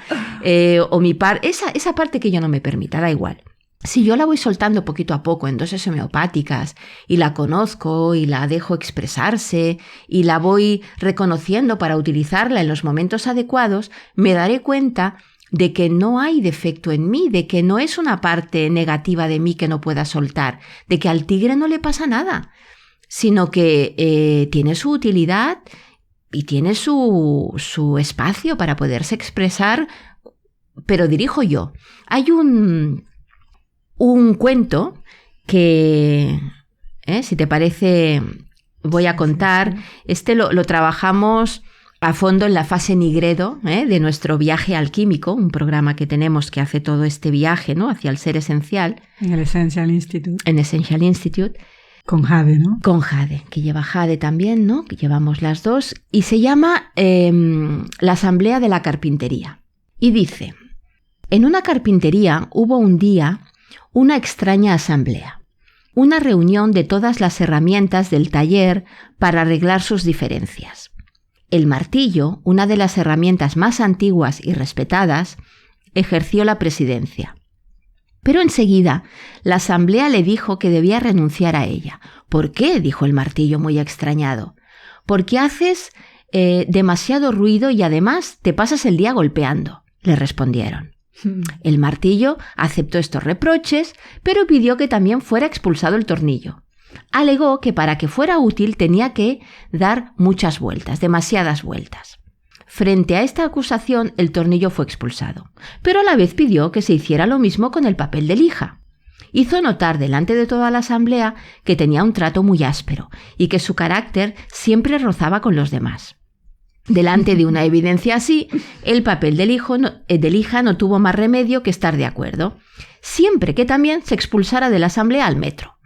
o esa parte que yo no me permita, da igual. Si yo la voy soltando poquito a poco en dosis homeopáticas y la conozco y la dejo expresarse y la voy reconociendo para utilizarla en los momentos adecuados, me daré cuenta de que no hay defecto en mí, de que no es una parte negativa de mí que no pueda soltar, de que al tigre no le pasa nada, sino que tiene su utilidad y tiene su espacio para poderse expresar, pero dirijo yo. Hay un cuento que, si te parece, voy a contar. Este lo trabajamos a fondo en la fase Nigredo de nuestro viaje alquímico, un programa que tenemos que hace todo este viaje, ¿no?, hacia el ser esencial. En el Essential Institute. En Essential Institute. Con Jade, ¿no? Con Jade, que lleva Jade también, ¿no?, que llevamos las dos. Y se llama la Asamblea de la Carpintería. Y dice: en una carpintería hubo un día una extraña asamblea, una reunión de todas las herramientas del taller para arreglar sus diferencias. El martillo, una de las herramientas más antiguas y respetadas, ejerció la presidencia. Pero enseguida la asamblea le dijo que debía renunciar a ella. ¿Por qué?, dijo el martillo muy extrañado. «Porque haces demasiado ruido y además te pasas el día golpeando», le respondieron. El martillo aceptó estos reproches, pero pidió que también fuera expulsado el tornillo. Alegó que para que fuera útil tenía que dar muchas vueltas, demasiadas vueltas. Frente a esta acusación, el tornillo fue expulsado, pero a la vez pidió que se hiciera lo mismo con el papel de lija. Hizo notar delante de toda la asamblea que tenía un trato muy áspero y que su carácter siempre rozaba con los demás. Delante de una evidencia así, el papel de lija no tuvo más remedio que estar de acuerdo, siempre que también se expulsara de la asamblea al metro,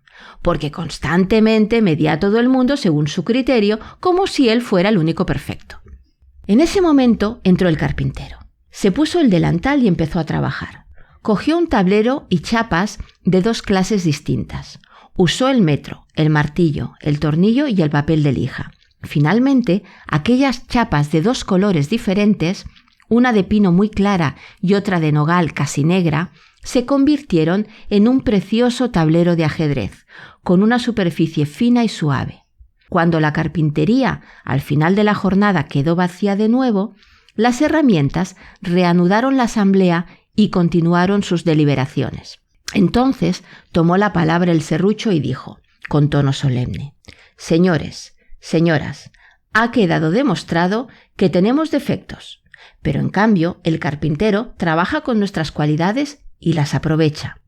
porque constantemente medía a todo el mundo según su criterio, como si él fuera el único perfecto. En ese momento entró el carpintero. Se puso el delantal y empezó a trabajar. Cogió un tablero y chapas de dos clases distintas. Usó el metro, el martillo, el tornillo y el papel de lija. Finalmente, aquellas chapas de dos colores diferentes, una de pino muy clara y otra de nogal casi negra, se convirtieron en un precioso tablero de ajedrez, con una superficie fina y suave. Cuando la carpintería, al final de la jornada, quedó vacía de nuevo, las herramientas reanudaron la asamblea y continuaron sus deliberaciones. Entonces tomó la palabra el serrucho y dijo, con tono solemne: «Señores, señoras, ha quedado demostrado que tenemos defectos, pero en cambio el carpintero trabaja con nuestras cualidades y las aprovecha.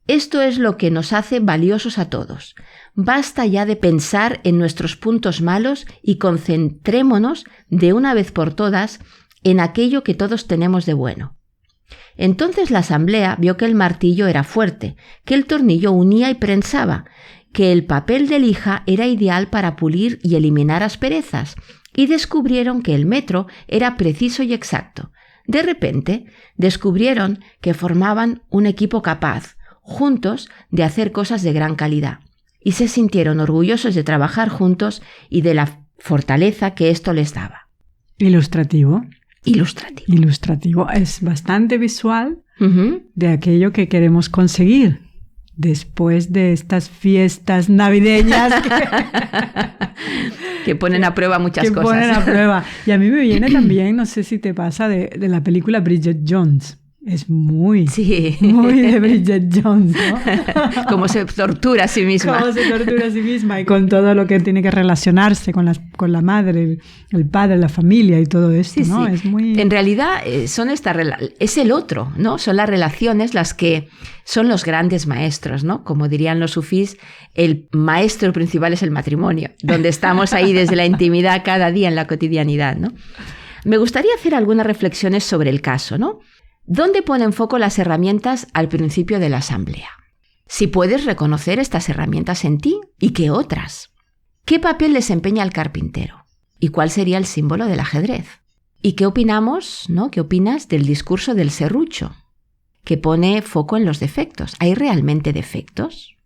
Esto es lo que nos hace valiosos a todos. Basta ya de pensar en nuestros puntos malos y concentrémonos de una vez por todas en aquello que todos tenemos de bueno». Entonces la asamblea vio que el martillo era fuerte, que el tornillo unía y prensaba, que el papel de lija era ideal para pulir y eliminar asperezas, y descubrieron que el metro era preciso y exacto. De repente, descubrieron que formaban un equipo capaz, juntos, de hacer cosas de gran calidad, y se sintieron orgullosos de trabajar juntos y de la fortaleza que esto les daba. Ilustrativo. Ilustrativo. Es bastante visual de aquello que queremos conseguir después de estas fiestas navideñas que ponen a prueba muchas cosas. Ponen a prueba. Y a mí me viene también, no sé si te pasa, de la película Bridget Jones. Es muy de Bridget Jones, ¿no? Cómo se tortura a sí misma. Y con todo lo que tiene que relacionarse con la madre, el padre, la familia y todo esto, sí, ¿no? Sí. Es muy... En realidad es el otro, ¿no? Son las relaciones las que son los grandes maestros, ¿no? Como dirían los sufís, el maestro principal es el matrimonio, donde estamos ahí desde la intimidad cada día en la cotidianidad, ¿no? Me gustaría hacer algunas reflexiones sobre el caso, ¿no? ¿Dónde ponen foco las herramientas al principio de la asamblea? Si puedes reconocer estas herramientas en ti y qué otras. ¿Qué papel desempeña el carpintero? ¿Y cuál sería el símbolo del ajedrez? ¿Y qué opinamos, ¿no? ¿Qué opinas del discurso del serrucho, que pone foco en los defectos? ¿Hay realmente defectos?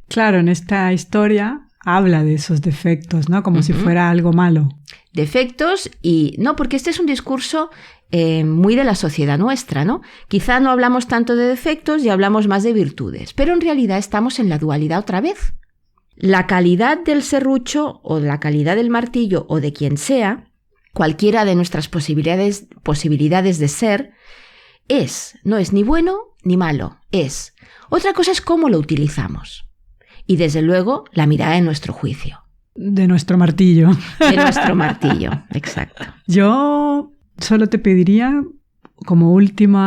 Claro, en esta historia habla de esos defectos, ¿no? Como si fuera algo malo. Defectos y... No, porque este es un discurso muy de la sociedad nuestra, ¿no? Quizá no hablamos tanto de defectos y hablamos más de virtudes, pero en realidad estamos en la dualidad otra vez. La calidad del serrucho o la calidad del martillo o de quien sea, cualquiera de nuestras posibilidades de ser, no es ni bueno ni malo, es. Otra cosa es cómo lo utilizamos. Y desde luego, la mirada de nuestro juicio. De nuestro martillo. De nuestro martillo, exacto. Yo solo te pediría, como último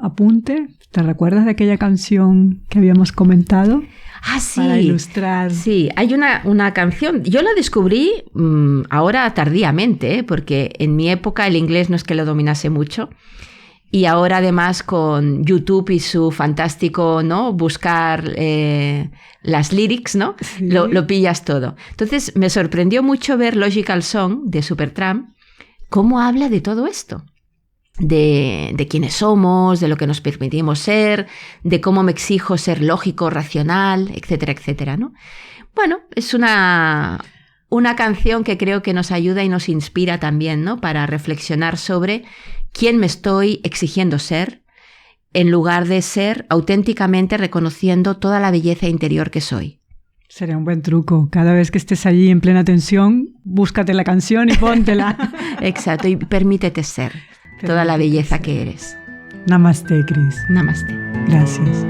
apunte, ¿te recuerdas de aquella canción que habíamos comentado? Ah, sí. Para ilustrar. Sí, hay una canción. Yo la descubrí ahora tardíamente, porque en mi época el inglés no es que lo dominase mucho. Y ahora además con YouTube y su fantástico, ¿no? Buscar las lyrics, ¿no? Sí. Lo pillas todo. Entonces me sorprendió mucho ver Logical Song de Supertramp, cómo habla de todo esto. De quiénes somos, de lo que nos permitimos ser, de cómo me exijo ser lógico, racional, etcétera, etcétera, ¿no? Bueno, es una canción que creo que nos ayuda y nos inspira también, ¿no? Para reflexionar sobre quién me estoy exigiendo ser, en lugar de ser auténticamente reconociendo toda la belleza interior que soy. Sería un buen truco. Cada vez que estés allí en plena tensión, búscate la canción y póntela. Exacto, y permítete ser toda la belleza que eres. Namaste, Cris. Namaste. Gracias.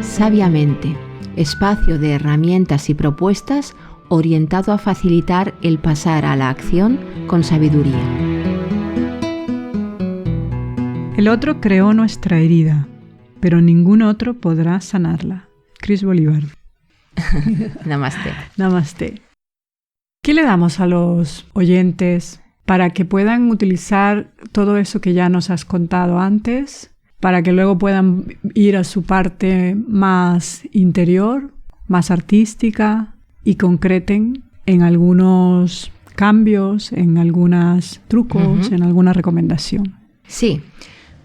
Sabiamente, espacio de herramientas y propuestas orientado a facilitar el pasar a la acción con sabiduría. El otro creó nuestra herida, pero ningún otro podrá sanarla. Cris Bolívar. Namaste. Namaste. ¿Qué le damos a los oyentes para que puedan utilizar todo eso que ya nos has contado antes, para que luego puedan ir a su parte más interior, más artística, y concreten en algunos cambios, en algunos trucos, en alguna recomendación? Sí.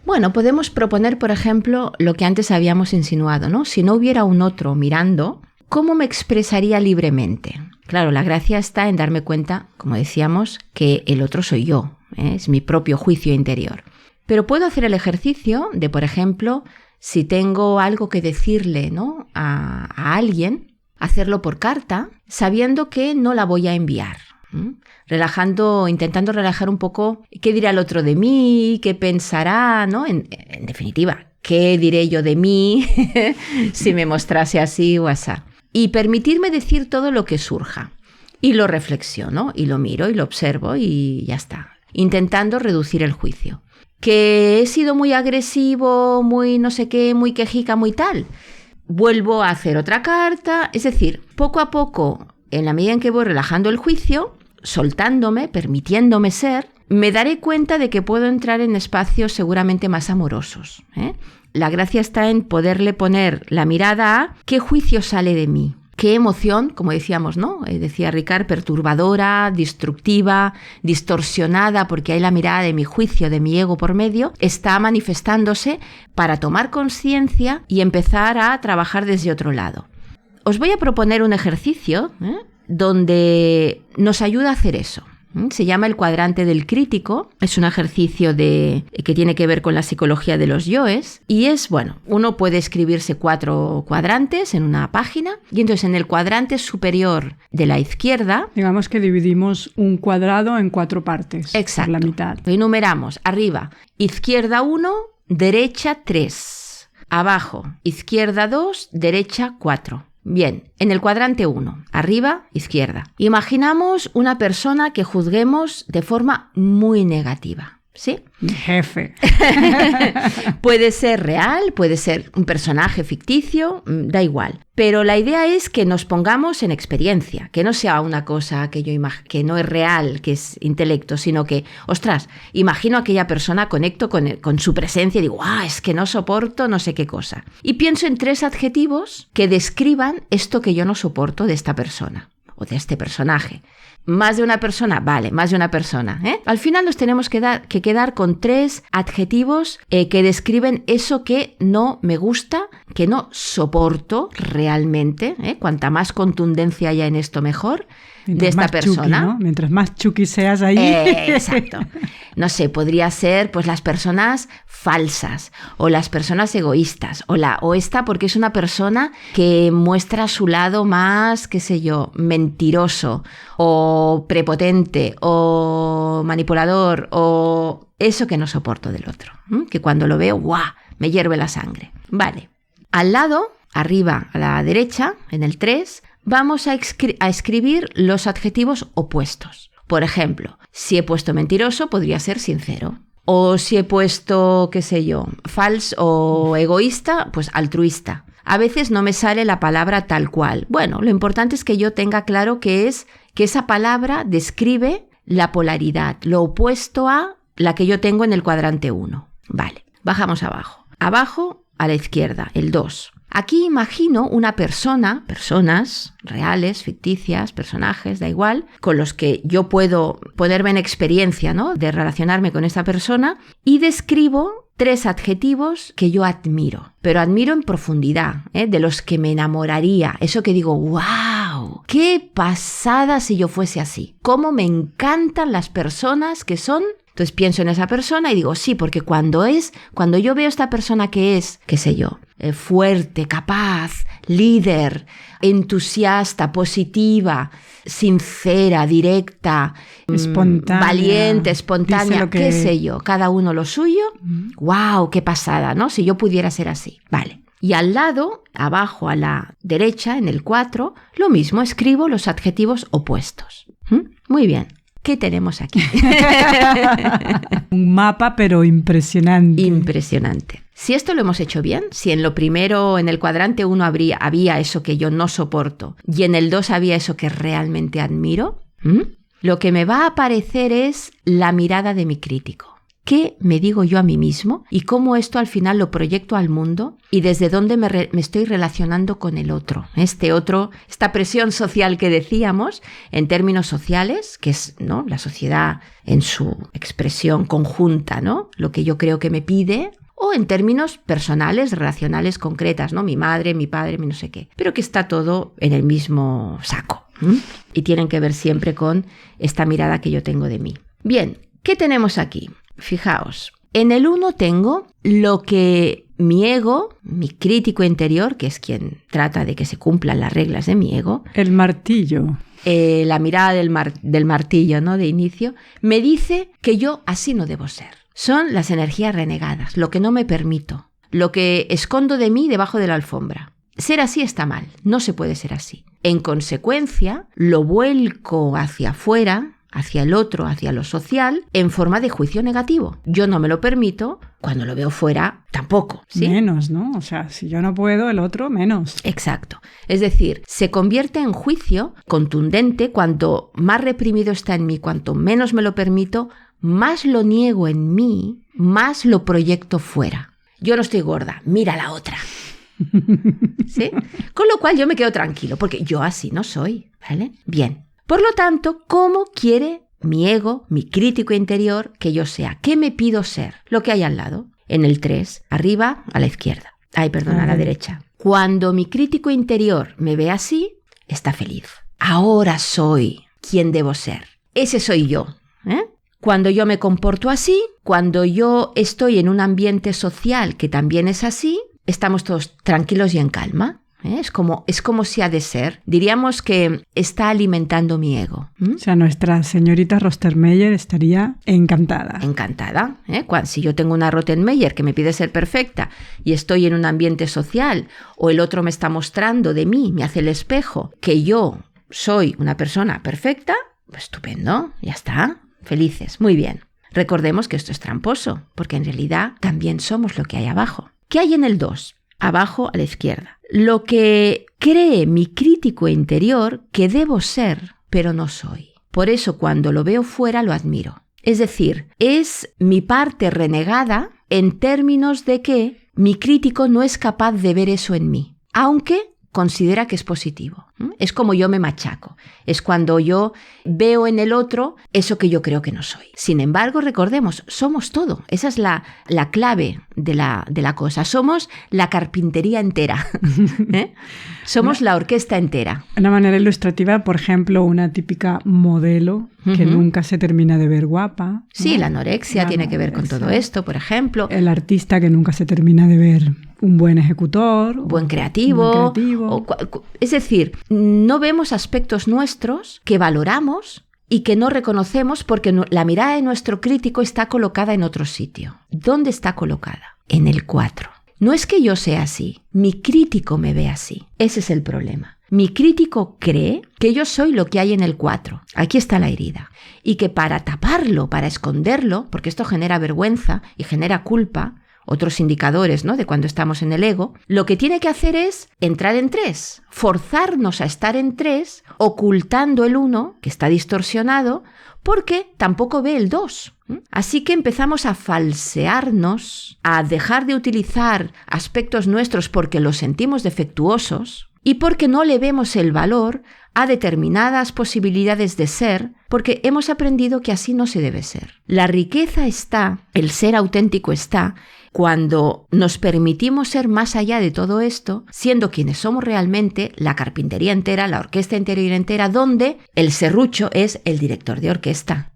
Bueno, podemos proponer, por ejemplo, lo que antes habíamos insinuado, ¿no? Si no hubiera un otro mirando, ¿cómo me expresaría libremente? Claro, la gracia está en darme cuenta, como decíamos, que el otro soy yo, es mi propio juicio interior. Pero puedo hacer el ejercicio de, por ejemplo, si tengo algo que decirle, ¿no? a alguien, hacerlo por carta, sabiendo que no la voy a enviar. Intentando relajar un poco qué dirá el otro de mí, qué pensará, ¿no? En definitiva, qué diré yo de mí si me mostrase así o asá. Y permitirme decir todo lo que surja. Y lo reflexiono, y lo miro, y lo observo, y ya está. Intentando reducir el juicio. Que he sido muy agresivo, muy no sé qué, muy quejica, muy tal. Vuelvo a hacer otra carta, es decir, poco a poco, en la medida en que voy relajando el juicio, soltándome, permitiéndome ser, me daré cuenta de que puedo entrar en espacios seguramente más amorosos. La gracia está en poderle poner la mirada a qué juicio sale de mí. Qué emoción, como decíamos, ¿no? Decía Ricard, perturbadora, destructiva, distorsionada, porque hay la mirada de mi juicio, de mi ego por medio, está manifestándose para tomar conciencia y empezar a trabajar desde otro lado. Os voy a proponer un ejercicio donde nos ayuda a hacer eso. Se llama el cuadrante del crítico, es un ejercicio que tiene que ver con la psicología de los yoes y es, bueno, uno puede escribirse 4 cuadrantes en una página y entonces en el cuadrante superior de la izquierda... Digamos que dividimos un cuadrado en 4 partes. Exacto. Por la mitad. Lo enumeramos, arriba, izquierda 1, derecha 3, abajo, izquierda 2, derecha 4. Bien, en el cuadrante 1, arriba, izquierda. Imaginamos una persona que juzguemos de forma muy negativa, ¿sí? Mi jefe. Puede ser real, puede ser un personaje ficticio, da igual. Pero la idea es que nos pongamos en experiencia, que no sea una cosa que que no es real, que es intelecto, sino que, ostras, imagino a aquella persona, conecto con su presencia y digo, es que no soporto no sé qué cosa. Y pienso en 3 adjetivos que describan esto que yo no soporto de esta persona o de este personaje. Más de una persona, vale, más de una persona. Al final nos tenemos que quedar con 3 adjetivos que describen eso que no me gusta, que no soporto realmente. Cuanta más contundencia haya en esto, mejor. De esta persona. Chucky, ¿no? Mientras más chucky seas ahí. Exacto. No sé, podría ser pues las personas falsas o las personas egoístas o esta porque es una persona que muestra su lado más, qué sé yo, mentiroso o prepotente o manipulador o eso que no soporto del otro. Que cuando lo veo, ¡guau!, me hierve la sangre. Vale. Al lado, arriba a la derecha, en el 3, vamos a escribir los adjetivos opuestos. Por ejemplo, si he puesto mentiroso, podría ser sincero. O si he puesto, qué sé yo, falso o egoísta, pues altruista. A veces no me sale la palabra tal cual. Bueno, lo importante es que yo tenga claro que esa palabra describe la polaridad, lo opuesto a la que yo tengo en el cuadrante 1. Vale, bajamos abajo. Abajo, a la izquierda, el 2. Aquí imagino una persona, personas reales, ficticias, personajes, da igual, con los que yo puedo ponerme en experiencia, ¿no?, de relacionarme con esta persona y describo 3 adjetivos que yo admiro, pero admiro en profundidad, de los que me enamoraría, eso que digo, ¡wow! ¡Qué pasada si yo fuese así! ¡Cómo me encantan las personas que son! Entonces pienso en esa persona y digo, sí, porque cuando yo veo a esta persona que es, qué sé yo, fuerte, capaz, líder, entusiasta, positiva, sincera, directa, espontánea, valiente, espontánea, qué sé yo, cada uno lo suyo, ¡wow! ¡Qué pasada!, ¿no? Si yo pudiera ser así. Vale. Y al lado, abajo a la derecha, en el 4, lo mismo, escribo los adjetivos opuestos. Muy bien. ¿Qué tenemos aquí? Un mapa, pero impresionante. Impresionante. Si esto lo hemos hecho bien, si en lo primero, en el cuadrante 1 había eso que yo no soporto y en el 2 había eso que realmente admiro, lo que me va a aparecer es la mirada de mi crítico. ¿Qué me digo yo a mí mismo? Y cómo esto al final lo proyecto al mundo y desde dónde me estoy relacionando con el otro. Esta presión social que decíamos en términos sociales, que es, ¿no?, la sociedad en su expresión conjunta, ¿no?, lo que yo creo que me pide, o en términos personales, relacionales concretas, ¿no?, mi madre, mi padre, mi no sé qué, pero que está todo en el mismo saco. Y tienen que ver siempre con esta mirada que yo tengo de mí. Bien, ¿qué tenemos aquí? Fijaos, en el 1 tengo lo que mi ego, mi crítico interior, que es quien trata de que se cumplan las reglas de mi ego. El martillo. La mirada del martillo, ¿no?, de inicio, me dice que yo así no debo ser. Son las energías renegadas, lo que no me permito, lo que escondo de mí debajo de la alfombra. Ser así está mal, no se puede ser así. En consecuencia, lo vuelco hacia afuera, hacia el otro, hacia lo social, en forma de juicio negativo. Yo no me lo permito, cuando lo veo fuera, tampoco, ¿sí? Menos, ¿no? O sea, si yo no puedo, el otro menos. Exacto. Es decir, se convierte en juicio contundente cuanto más reprimido está en mí, cuanto menos me lo permito, más lo niego en mí, más lo proyecto fuera. Yo no estoy gorda, mira la otra. ¿Sí? Con lo cual yo me quedo tranquilo, porque yo así no soy, ¿vale? Bien. Por lo tanto, ¿cómo quiere mi ego, mi crítico interior, que yo sea? ¿Qué me pido ser? Lo que hay al lado, en el 3, arriba, a la izquierda. A la derecha. Cuando mi crítico interior me ve así, está feliz. Ahora soy quien debo ser. Ese soy yo. Cuando yo me comporto así, cuando yo estoy en un ambiente social que también es así, estamos todos tranquilos y en calma. Es como si ha de ser. Diríamos que está alimentando mi ego. O sea, nuestra señorita Rottenmeier estaría encantada. Encantada. Si yo tengo una Rottenmeier que me pide ser perfecta y estoy en un ambiente social o el otro me está mostrando de mí, me hace el espejo, que yo soy una persona perfecta, pues estupendo, ya está. Felices, muy bien. Recordemos que esto es tramposo, porque en realidad también somos lo que hay abajo. ¿Qué hay en el 2? Abajo a la izquierda. Lo que cree mi crítico interior que debo ser, pero no soy. Por eso cuando lo veo fuera lo admiro. Es decir, es mi parte renegada en términos de que mi crítico no es capaz de ver eso en mí, aunque considera que es positivo. Es como yo me machaco. Es cuando yo veo en el otro eso que yo creo que no soy. Sin embargo, recordemos, somos todo. Esa es la clave de la cosa. Somos la carpintería entera. Somos la orquesta entera. Una manera ilustrativa, por ejemplo, una típica modelo que nunca se termina de ver guapa. Sí, ¿no? la anorexia tiene que ver con todo esto, por ejemplo. El artista que nunca se termina de ver un buen ejecutor. Buen creativo. Es decir, no vemos aspectos nuestros que valoramos y que no reconocemos porque la mirada de nuestro crítico está colocada en otro sitio. ¿Dónde está colocada? En el 4. No es que yo sea así, mi crítico me ve así. Ese es el problema. Mi crítico cree que yo soy lo que hay en el 4. Aquí está la herida. Y que para taparlo, para esconderlo, porque esto genera vergüenza y genera culpa, otros indicadores, ¿no?, de cuando estamos en el ego, lo que tiene que hacer es entrar en 3, forzarnos a estar en 3, ocultando el 1, que está distorsionado, porque tampoco ve el 2. Así que empezamos a falsearnos, a dejar de utilizar aspectos nuestros porque los sentimos defectuosos y porque no le vemos el valor a determinadas posibilidades de ser, porque hemos aprendido que así no se debe ser. La riqueza está, el ser auténtico está, cuando nos permitimos ser más allá de todo esto, siendo quienes somos realmente, la carpintería entera, la orquesta interior entera, donde el serrucho es el director de orquesta,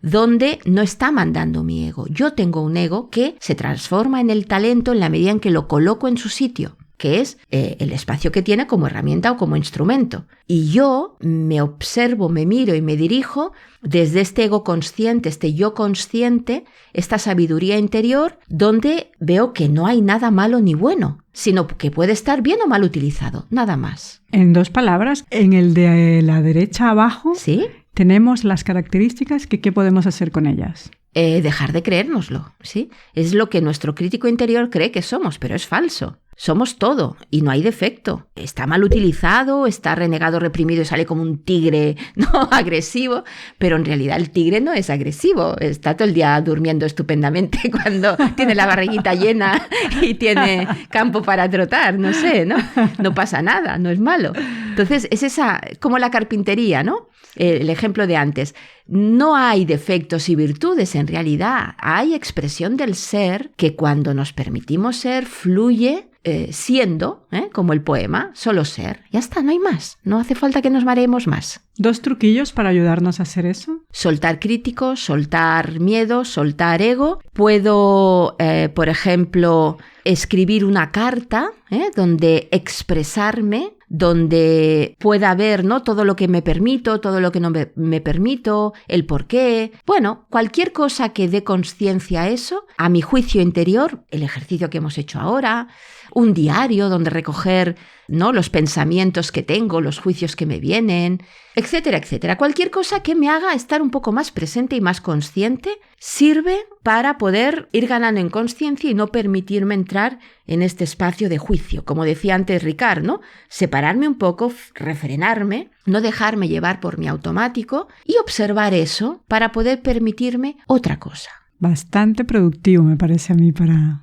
donde no está mandando mi ego. Yo tengo un ego que se transforma en el talento en la medida en que lo coloco en su sitio, que es el espacio que tiene como herramienta o como instrumento. Y yo me observo, me miro y me dirijo desde este ego consciente, este yo consciente, esta sabiduría interior, donde veo que no hay nada malo ni bueno, sino que puede estar bien o mal utilizado, nada más. En 2 palabras, en el de la derecha abajo, ¿sí?, tenemos las características que ¿qué podemos hacer con ellas? Dejar de creérnoslo, ¿sí? Es lo que nuestro crítico interior cree que somos, pero es falso. Somos todo y no hay defecto. Está mal utilizado, está renegado, reprimido y sale como un tigre, ¿no?, agresivo, pero en realidad el tigre no es agresivo. Está todo el día durmiendo estupendamente cuando tiene la barriguita llena y tiene campo para trotar, no sé, ¿no? No pasa nada, no es malo. Entonces es esa, como la carpintería, ¿no? El ejemplo de antes. No hay defectos y virtudes en realidad, hay expresión del ser que cuando nos permitimos ser fluye siendo, como el poema, solo ser. Ya está, no hay más, no hace falta que nos mareemos más. 2 truquillos para ayudarnos a hacer eso. Soltar críticos, soltar miedo, soltar ego. Puedo, por ejemplo, escribir una carta donde expresarme, donde pueda ver, ¿no?, todo lo que me permito, todo lo que no me permito, el por qué. Bueno, cualquier cosa que dé conciencia a eso, a mi juicio interior, el ejercicio que hemos hecho ahora, un diario donde recoger, ¿no?, los pensamientos que tengo, los juicios que me vienen, etcétera, etcétera. Cualquier cosa que me haga estar un poco más presente y más consciente sirve para poder ir ganando en consciencia y no permitirme entrar en este espacio de juicio. Como decía antes Ricard, ¿no?, separarme un poco, refrenarme, no dejarme llevar por mi automático y observar eso para poder permitirme otra cosa. Bastante productivo, me parece a mí, para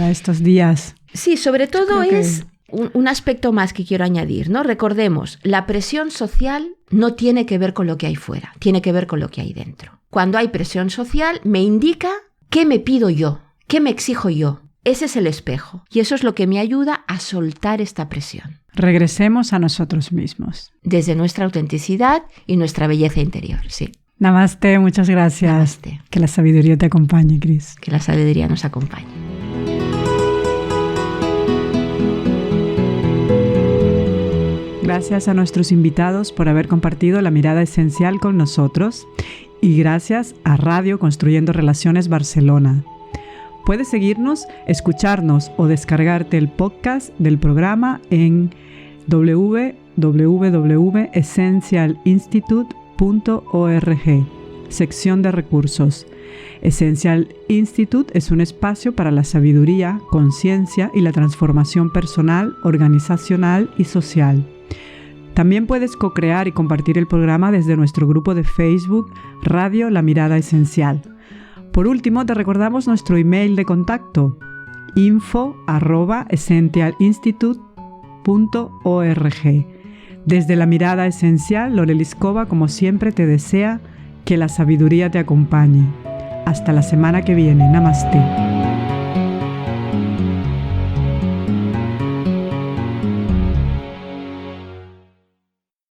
estos días. Sí, sobre todo es un aspecto más que quiero añadir, ¿no? Recordemos, la presión social no tiene que ver con lo que hay fuera, tiene que ver con lo que hay dentro. Cuando hay presión social, me indica qué me pido yo, qué me exijo yo. Ese es el espejo y eso es lo que me ayuda a soltar esta presión. Regresemos a nosotros mismos. Desde nuestra autenticidad y nuestra belleza interior, sí. Namaste, muchas gracias. Namaste. Que la sabiduría te acompañe, Cris. Que la sabiduría nos acompañe. Gracias a nuestros invitados por haber compartido la mirada esencial con nosotros y gracias a Radio Construyendo Relaciones Barcelona. Puedes seguirnos, escucharnos o descargarte el podcast del programa en www.essentialinstitute.org, sección de recursos. Essential Institute es un espacio para la sabiduría, conciencia y la transformación personal, organizacional y social. También puedes co-crear y compartir el programa desde nuestro grupo de Facebook Radio La Mirada Esencial. Por último, te recordamos nuestro email de contacto info@essentialinstitute.org. Desde la mirada esencial, Loreli Escoba, como siempre, te desea que la sabiduría te acompañe. Hasta la semana que viene. Namaste.